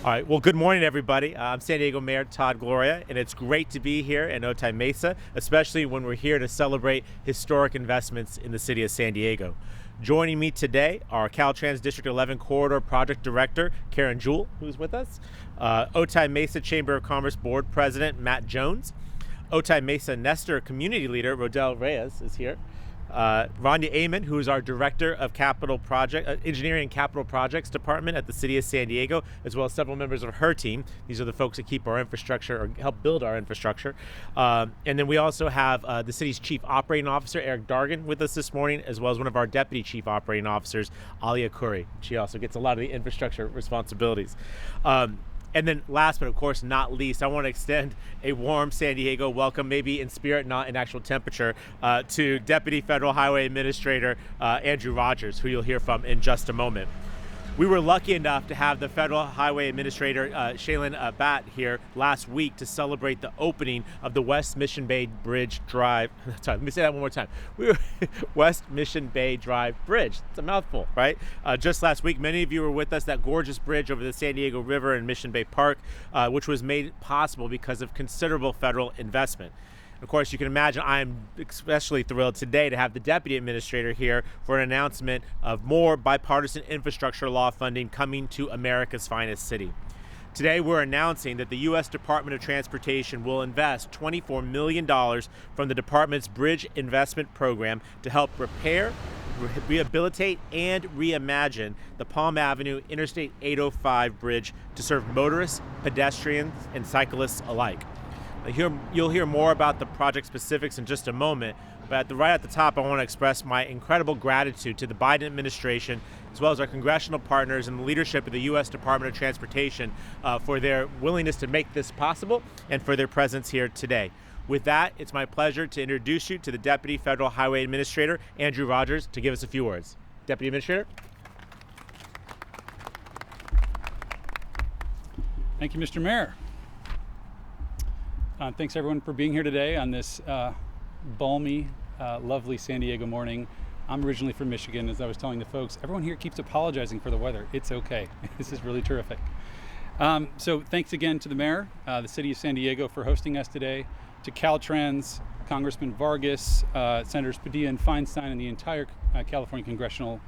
All right, well, good morning, everybody. I'm San Diego Mayor Todd Gloria, and it's great to be here in Otay Mesa, especially when we're here to celebrate historic investments in the city of San Diego. Joining me today are Caltrans District 11 Corridor Project Director Karen Jewell, who's with us, Otay Mesa Chamber of Commerce Board President Matt Jones, Otay Mesa Nestor Community Leader Rodel Reyes is here, Rania Amon, who is our Director of Engineering and Capital Projects Department at the City of San Diego, as well as several members of her team. These are the folks that keep our infrastructure or help build our infrastructure. And then we also have the city's Chief Operating Officer, Eric Dargan, with us this morning, as well as one of our Deputy Chief Operating Officers, Alia Khoury. She also gets a lot of the infrastructure responsibilities. And then last but of course not least, I want to extend a warm San Diego welcome, maybe in spirit, not in actual temperature, to Deputy Federal Highway Administrator Andrew Rogers, who you'll hear from in just a moment. We were lucky enough to have the Federal Highway Administrator Shaylin Batt here last week to celebrate the opening of the West Mission Bay Bridge Drive. Sorry, let me say that one more time. West Mission Bay Drive Bridge. It's a mouthful, right? Just last week, many of you were with us, that gorgeous bridge over the San Diego River in Mission Bay Park, which was made possible because of considerable federal investment. Of course, you can imagine I'm especially thrilled today to have the Deputy Administrator here for an announcement of more bipartisan infrastructure law funding coming to America's finest city. Today, we're announcing that the U.S. Department of Transportation will invest $24 million from the department's Bridge Investment Program to help repair, rehabilitate, and reimagine the Palm Avenue Interstate 805 bridge to serve motorists, pedestrians, and cyclists alike. You'll hear more about the project specifics in just a moment, but right at the top, I want to express my incredible gratitude to the Biden administration, as well as our congressional partners and the leadership of the U.S. Department of Transportation for their willingness to make this possible and for their presence here today. With that, it's my pleasure to introduce you to the Deputy Federal Highway Administrator, Andrew Rogers, to give us a few words. Deputy Administrator. Thank you, Mr. Mayor. Thanks everyone for being here today on this balmy, lovely San Diego morning. I'm originally from Michigan. As I was telling the folks, everyone here keeps apologizing for the weather. It's okay. This is really terrific. So thanks again to the mayor, the city of San Diego for hosting us today, to Caltrans, Congressman Vargas, Senators Padilla and Feinstein, and the entire California congressional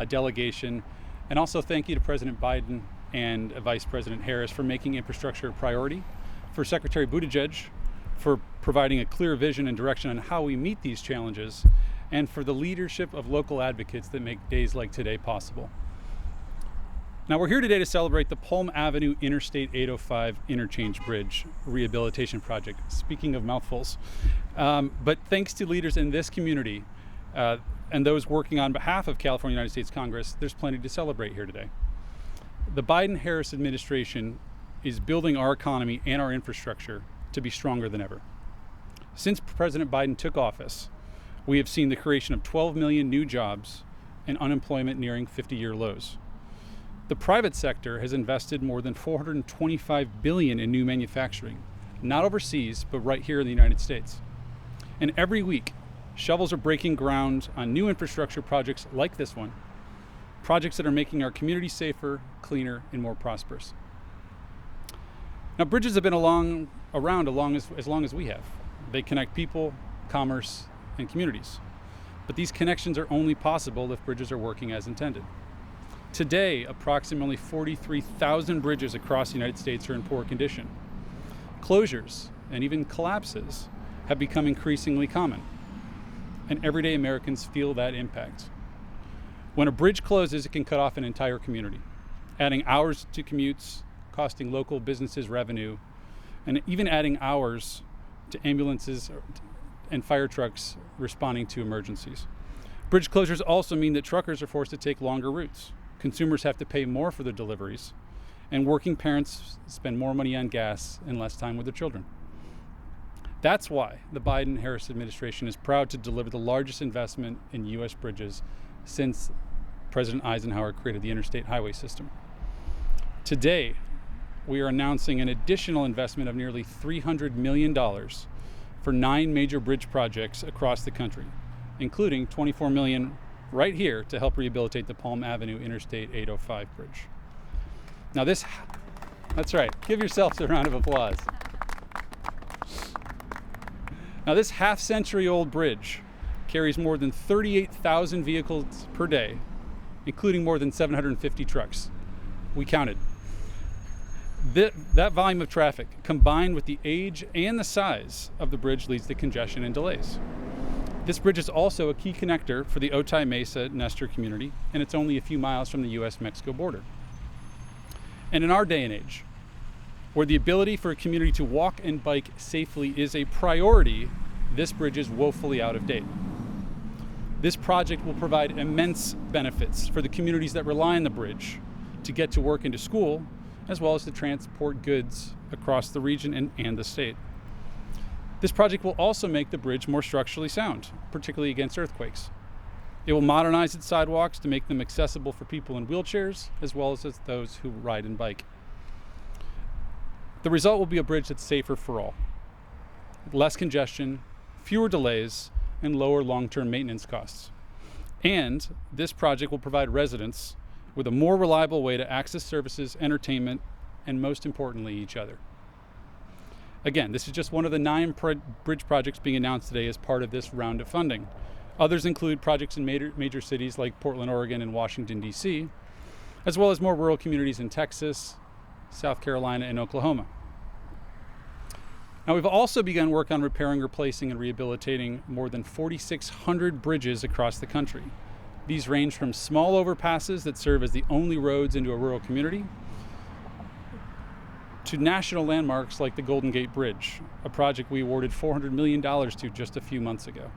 delegation. And also thank you to President Biden and Vice President Harris for making infrastructure a priority, for Secretary Buttigieg for providing a clear vision and direction on how we meet these challenges, and for the leadership of local advocates that make days like today possible. Now we're here today to celebrate the Palm Avenue Interstate 805 Interchange Bridge Rehabilitation Project. Speaking of mouthfuls. But thanks to leaders in this community and those working on behalf of California United States Congress, there's plenty to celebrate here today. The Biden-Harris administration is building our economy and our infrastructure to be stronger than ever. Since President Biden took office, we have seen the creation of 12 million new jobs and unemployment nearing 50-year lows. The private sector has invested more than $425 billion in new manufacturing, not overseas, but right here in the United States. And every week, shovels are breaking ground on new infrastructure projects like this one, projects that are making our community safer, cleaner, and more prosperous. Now, bridges have been around as long as we have. They connect people, commerce, and communities. But these connections are only possible if bridges are working as intended. Today, approximately 43,000 bridges across the United States are in poor condition. Closures and even collapses have become increasingly common, and everyday Americans feel that impact. When a bridge closes, it can cut off an entire community, adding hours to commutes, costing local businesses revenue, and even adding hours to ambulances and fire trucks responding to emergencies. Bridge closures also mean that truckers are forced to take longer routes. Consumers have to pay more for their deliveries, and working parents spend more money on gas and less time with their children. That's why the Biden-Harris administration is proud to deliver the largest investment in U.S. bridges since President Eisenhower created the interstate highway system. Today, we are announcing an additional investment of nearly $300 million for 9 major bridge projects across the country, including $24 million right here to help rehabilitate the Palm Avenue Interstate 805 bridge. Now this That's right. Give yourselves a round of applause. Now, this half-century-old bridge carries more than 38,000 vehicles per day, including more than 750 trucks. We counted. That volume of traffic, combined with the age and the size of the bridge, leads to congestion and delays. This bridge is also a key connector for the Otay Mesa Nestor community, and it's only a few miles from the US-Mexico border. And in our day and age, where the ability for a community to walk and bike safely is a priority, this bridge is woefully out of date. This project will provide immense benefits for the communities that rely on the bridge to get to work and to school, as well as to transport goods across the region and the state. This project will also make the bridge more structurally sound, particularly against earthquakes. It will modernize its sidewalks to make them accessible for people in wheelchairs, as well as those who ride and bike. The result will be a bridge that's safer for all. Less congestion, fewer delays, and lower long-term maintenance costs. And this project will provide residents with a more reliable way to access services, entertainment, and most importantly, each other. Again, this is just one of the 9 bridge projects being announced today as part of this round of funding. Others include projects in major cities like Portland, Oregon, and Washington, D.C., as well as more rural communities in Texas, South Carolina, and Oklahoma. Now, we've also begun work on repairing, replacing, and rehabilitating more than 4,600 bridges across the country. These range from small overpasses that serve as the only roads into a rural community to national landmarks like the Golden Gate Bridge, a project we awarded $400 million to just a few months ago.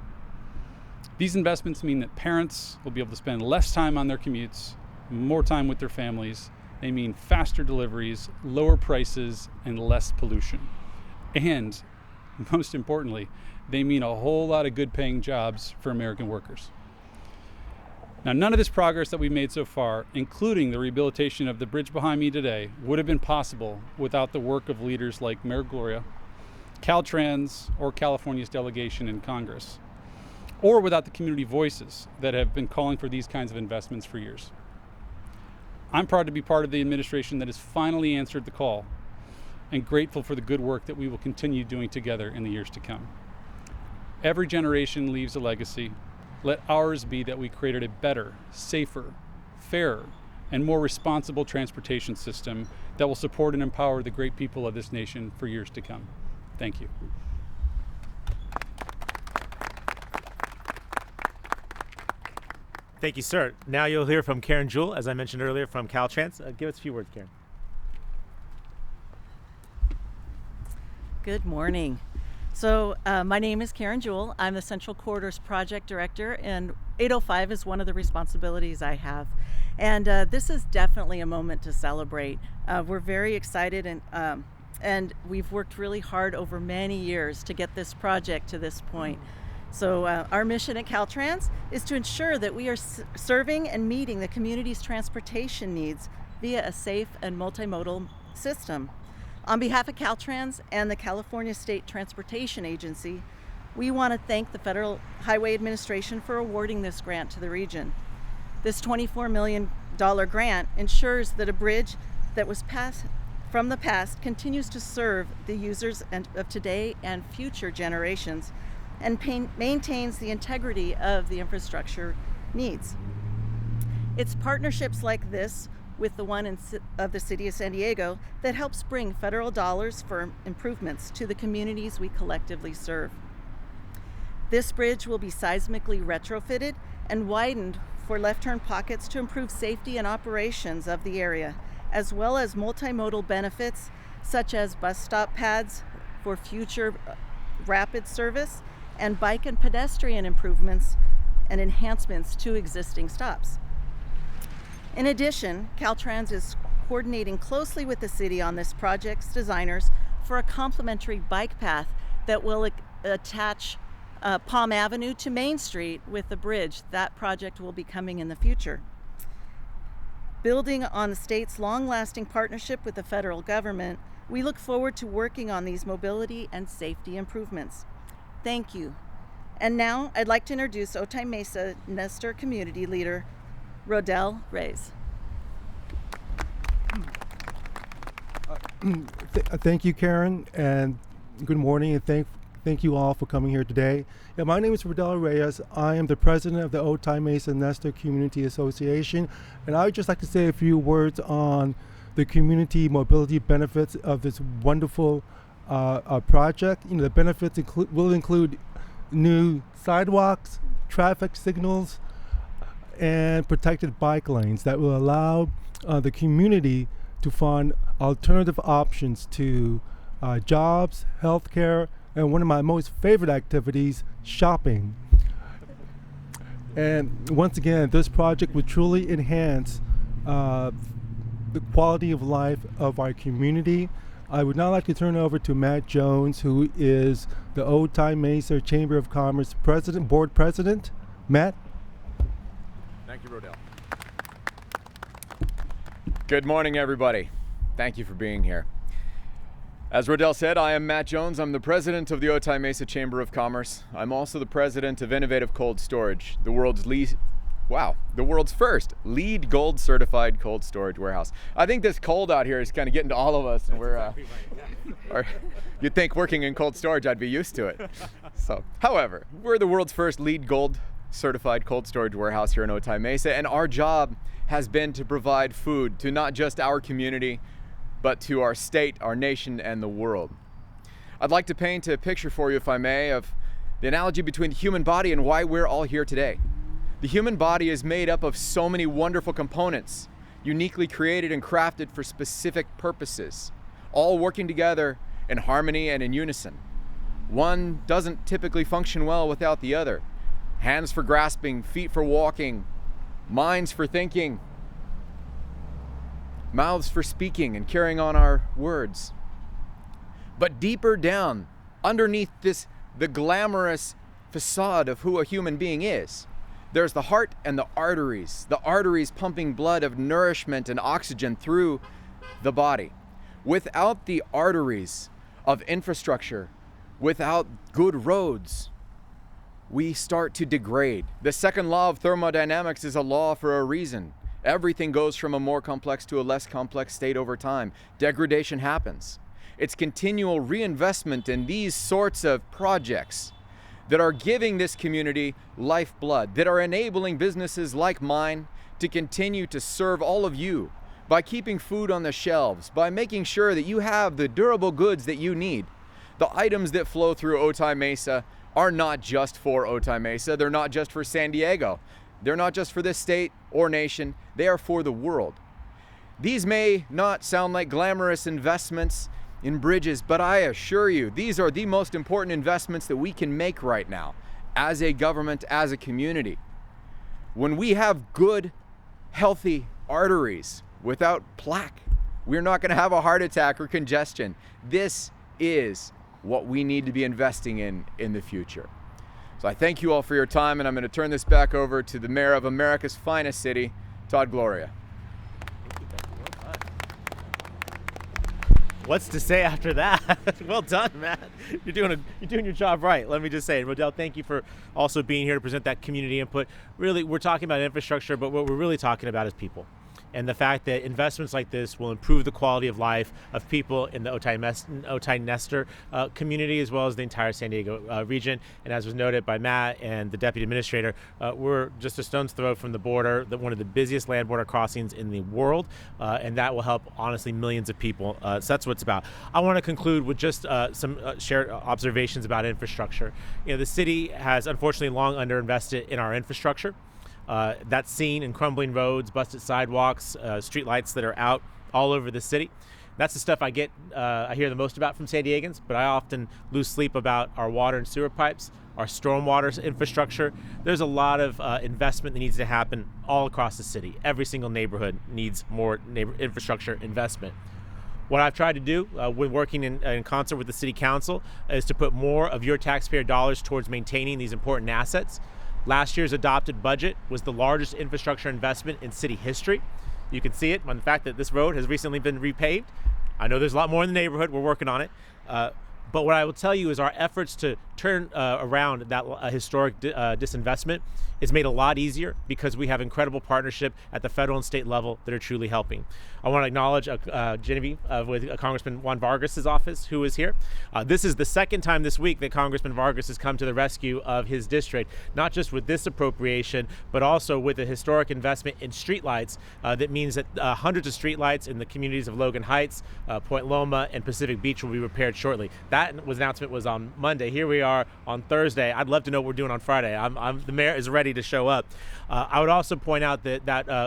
These investments mean that parents will be able to spend less time on their commutes, more time with their families. They mean faster deliveries, lower prices, and less pollution. And most importantly, they mean a whole lot of good paying jobs for American workers. Now, none of this progress that we've made so far, including the rehabilitation of the bridge behind me today, would have been possible without the work of leaders like Mayor Gloria, Caltrans, or California's delegation in Congress, or without the community voices that have been calling for these kinds of investments for years. I'm proud to be part of the administration that has finally answered the call, and grateful for the good work that we will continue doing together in the years to come. Every generation leaves a legacy. Let ours be that we created a better, safer, fairer, and more responsible transportation system that will support and empower the great people of this nation for years to come. Thank you. Thank you, sir. Now you'll hear from Karen Jewell, as I mentioned earlier, from Caltrans. Give us a few words, Karen. Good morning. So my name is Karen Jewell. I'm the Central Corridors Project Director, and 805 is one of the responsibilities I have. And this is definitely a moment to celebrate. We're very excited, and we've worked really hard over many years to get this project to this point. So our mission at Caltrans is to ensure that we are serving and meeting the community's transportation needs via a safe and multimodal system. On behalf of Caltrans and the California State Transportation Agency, we want to thank the Federal Highway Administration for awarding this grant to the region. This $24 million grant ensures that a bridge that was passed from the past continues to serve the users of today and future generations, and maintains the integrity of the infrastructure needs. It's partnerships like this with the one of the City of San Diego that helps bring federal dollars for improvements to the communities we collectively serve. This bridge will be seismically retrofitted and widened for left-turn pockets to improve safety and operations of the area, as well as multimodal benefits such as bus stop pads for future rapid service and bike and pedestrian improvements and enhancements to existing stops. In addition, Caltrans is coordinating closely with the city on this project's designers for a complementary bike path that will attach Palm Avenue to Main Street with the bridge. That project will be coming in the future. Building on the state's long-lasting partnership with the federal government, we look forward to working on these mobility and safety improvements. Thank you. And now I'd like to introduce Otay Mesa Nestor Community Leader, Rodell Reyes. Thank you, Karen, and good morning, and thank you all for coming here today. Yeah, my name is Rodel Reyes. I am the president of the Otay Mesa Nestor Community Association, and I would just like to say a few words on the community mobility benefits of this wonderful project. The benefits will include new sidewalks, traffic signals, and protected bike lanes that will allow the community to find alternative options to jobs, healthcare, and one of my most favorite activities, shopping. And once again, this project would truly enhance the quality of life of our community. I would now like to turn over to Matt Jones, who is the Otay Mesa Chamber of Commerce board president. Matt? Thank you, Rodel. Good morning, everybody. Thank you for being here. As Rodel said, I am Matt Jones. I'm the president of the Otay Mesa Chamber of Commerce. I'm also the president of Innovative Cold Storage, the world's first LEED Gold certified cold storage warehouse. I think this cold out here is kind of getting to all of us, and you'd think working in cold storage I'd be used to it. However, we're the world's first LEED Gold certified cold storage warehouse here in Otay Mesa, and our job has been to provide food to not just our community, but to our state, our nation, and the world. I'd like to paint a picture for you, if I may, of the analogy between the human body and why we're all here today. The human body is made up of so many wonderful components, uniquely created and crafted for specific purposes, all working together in harmony and in unison. One doesn't typically function well without the other. Hands for grasping, feet for walking, minds for thinking, mouths for speaking and carrying on our words. But deeper down, underneath the glamorous facade of who a human being is, there's the heart and the arteries pumping blood of nourishment and oxygen through the body. Without the arteries of infrastructure, without good roads, we start to degrade. The second law of thermodynamics is a law for a reason. Everything goes from a more complex to a less complex state over time. Degradation happens. It's continual reinvestment in these sorts of projects that are giving this community lifeblood, that are enabling businesses like mine to continue to serve all of you by keeping food on the shelves, by making sure that you have the durable goods that you need. The items that flow through Otay Mesa are not just for Otay Mesa. They're not just for San Diego. They're not just for this state or nation. They are for the world. These may not sound like glamorous investments in bridges, but I assure you, these are the most important investments that we can make right now as a government, as a community. When we have good, healthy arteries without plaque, we're not going to have a heart attack or congestion. This is what we need to be investing in the future. So I thank you all for your time, and I'm going to turn this back over to the mayor of America's finest city, Todd Gloria. What's to say after that? Well done, Matt. You're doing your job right. Let me just say, Rodel, thank you for also being here to present that community input. Really, we're talking about infrastructure, but what we're really talking about is people. And the fact that investments like this will improve the quality of life of people in the Otay Nestor community, as well as the entire San Diego region. And as was noted by Matt and the deputy administrator, we're just a stone's throw from the border, one of the busiest land border crossings in the world, and that will help, honestly, millions of people. So that's what it's about. I want to conclude with just some shared observations about infrastructure. The city has unfortunately long underinvested in our infrastructure. That's seen in crumbling roads, busted sidewalks, street lights that are out all over the city. That's the stuff I hear the most about from San Diegans, but I often lose sleep about our water and sewer pipes, our stormwater infrastructure. There's a lot of investment that needs to happen all across the city. Every single neighborhood needs more infrastructure investment. What I've tried to do when working in concert with the city council is to put more of your taxpayer dollars towards maintaining these important assets. Last year's adopted budget was the largest infrastructure investment in city history. You can see it on the fact that this road has recently been repaved. I know there's a lot more in the neighborhood. We're working on it. But what I will tell you is our efforts to turn around that historic disinvestment is made a lot easier because we have incredible partnership at the federal and state level that are truly helping. I want to acknowledge Genevieve with Congressman Juan Vargas's office, who is here. This is the second time this week that Congressman Vargas has come to the rescue of his district, not just with this appropriation, but also with a historic investment in streetlights that means that hundreds of streetlights in the communities of Logan Heights, Point Loma, and Pacific Beach will be repaired shortly. That announcement was on Monday. Here we are on Thursday. I'd love to know what we're doing on Friday. The mayor is ready to show up. I would also point out that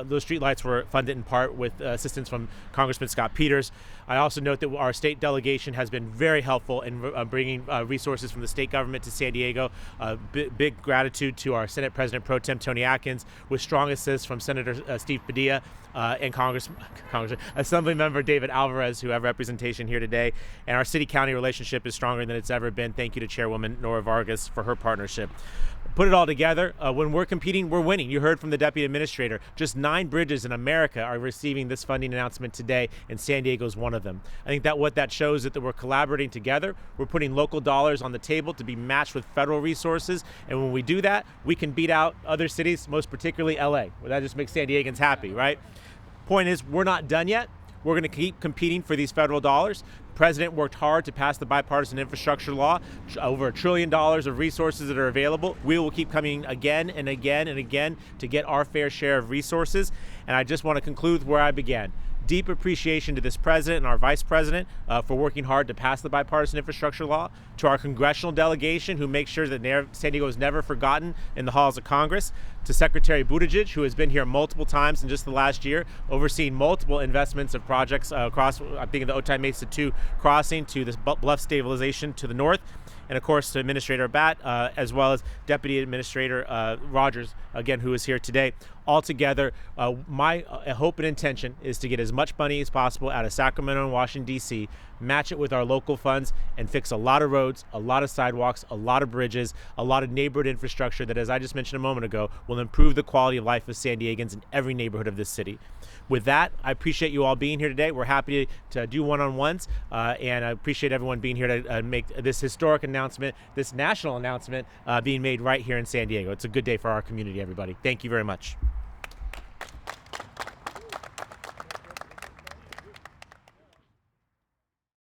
those streetlights were funded in part with assistance from Congressman Scott Peters. I also note that our state delegation has been very helpful in bringing resources from the state government to San Diego. Big gratitude to our Senate President Pro Tem Tony Atkins, with strong assist from Senator Steve Padilla and Assembly Member David Alvarez, who have representation here today. And our city-county relationship is stronger than it's ever been. Thank you to Chairwoman Nora Vargas for her partnership. Put it all together, when we're competing, we're winning. You heard from the Deputy Administrator. Just 9 bridges in America are receiving this funding announcement today, and San Diego is one of them. I think that what that shows is that we're collaborating together. We're putting local dollars on the table to be matched with federal resources, and when we do that, we can beat out other cities, most particularly LA. Well, that just makes San Diegans happy, right? Point is, we're not done yet. We're going to keep competing for these federal dollars. The president worked hard to pass the bipartisan infrastructure law, over $1 trillion of resources that are available. We will keep coming again and again and again to get our fair share of resources. And I just want to conclude where I began. Deep appreciation to this president and our vice president for working hard to pass the bipartisan infrastructure law, to our congressional delegation who makes sure that San Diego is never forgotten in the halls of Congress, to Secretary Buttigieg, who has been here multiple times in just the last year, overseeing multiple investments of projects across, I'm thinking the Otay Mesa 2 crossing, to this bluff stabilization to the north, and of course to Administrator Batt, as well as Deputy Administrator Rogers, again, who is here today. Altogether, my hope and intention is to get as much money as possible out of Sacramento and Washington, D.C., match it with our local funds, and fix a lot of roads, a lot of sidewalks, a lot of bridges, a lot of neighborhood infrastructure that, as I just mentioned a moment ago, will improve the quality of life of San Diegans in every neighborhood of this city. With that, I appreciate you all being here today. We're happy to do one-on-ones, and I appreciate everyone being here to make this historic announcement, this national announcement being made right here in San Diego. It's a good day for our community, everybody. Thank you very much.